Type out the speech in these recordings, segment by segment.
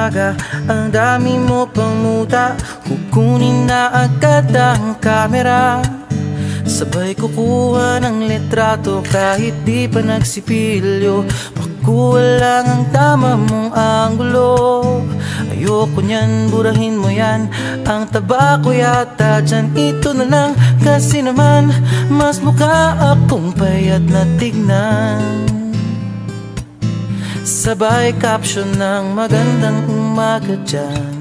umaga, ang dami mo pang muta. Kukunin na agad ang kamera, sabay kukuha ng litrato kahit di pa nagsipilyo. Makuha lang ang tama mong anggulo. Ayoko niyan, burahin mo yan. Ang taba ko yata dyan, ito na lang. Kasi naman, mas mukha akong payat na tignan. Sabay caption ng magandang umaga dyan.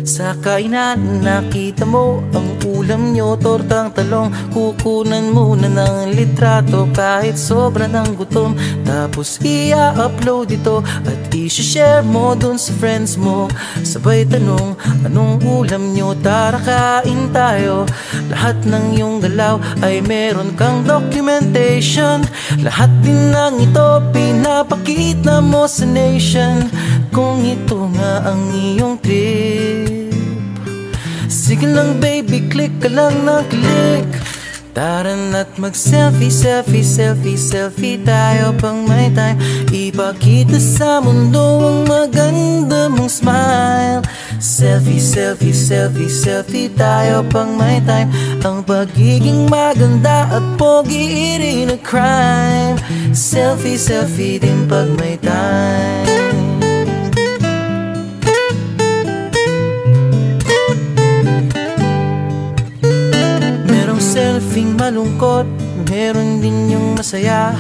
Sa kainan nakita mo ang ulam nyo, tortang talong. Kukunan muna ng litrato kahit sobra ng gutom. Tapos i-upload ito at i-share mo dun sa friends mo. Sabay tanong, anong ulam nyo? Tara kain tayo. Lahat ng iyong galaw ay meron kang documentation. Lahat din ng ito pinapakita mo sa nation. Kung ito nga ang iyong trip, sige lang baby, click ka lang ng click. Tara na't mag-selfie, selfie, selfie, selfie tayo pang may time. Ipakita sa mundo ang maganda mong smile. Selfie, selfie, selfie, selfie tayo pang may time. Ang pagiging maganda at pogi rin na crime. Selfie, selfie din pag may time. Selfing malungkot, meron din yung masaya.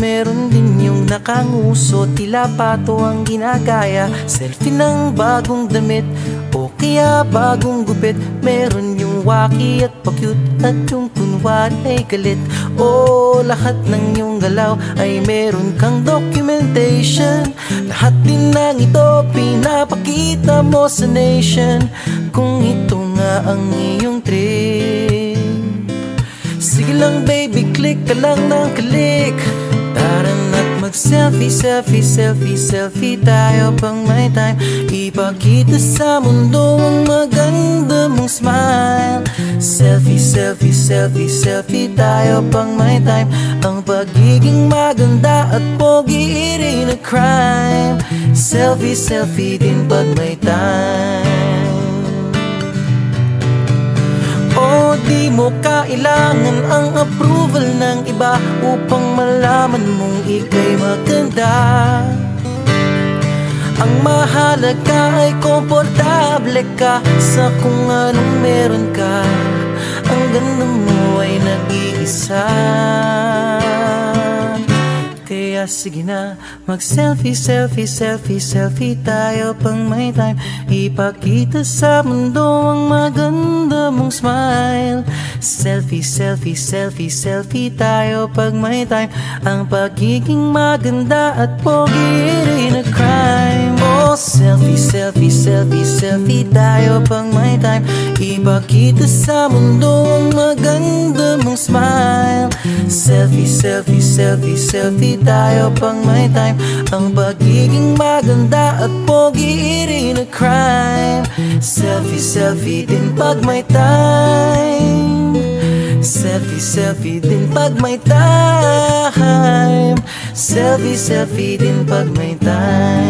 Meron din yung nakanguso, tila pato ang ginagaya. Selfie ng bagong damit o kaya bagong gupit. Meron yung waki at pa-cute at yung kunwari ay galit. O lahat ng yung galaw ay meron kang documentation. Lahat din ng ito pinapakita mo sa nation. Kung ito nga ang iyong trip, sige lang baby, click ka lang ng click. Tara na't mag-selfie, selfie, selfie, selfie tayo pang may time. Ipakita sa mundo ang maganda mong smile. Selfie, selfie, selfie, selfie tayo pang may time. Ang pagiging maganda at pogi rin na crime. Selfie, selfie din pag may time. O di mo kailangan ang approval ng iba upang malaman mong ika'y maganda. Ang mahalaga ay komportable ka sa kung anong meron ka. Ang ganda mo ay nag-iisa. Kaya sige na, mag-selfie, selfie, selfie, selfie tayo pang may time. Ipakita sa mundo ang maganda mong smile. Selfie, selfie, selfie, selfie tayo pag may time. Ang pagiging maganda at pogi rin na crime. Oh, selfie, selfie, selfie, selfie tayo pang may time. Ipakita sa mundo ang maganda mong smile. Selfie, selfie, selfie, selfie tayo pang may time. Ang pagiging maganda at pogi rin na crime. Selfie, selfie din pag may time. Selfie, selfie din pag may time. Selfie, selfie din pag may time.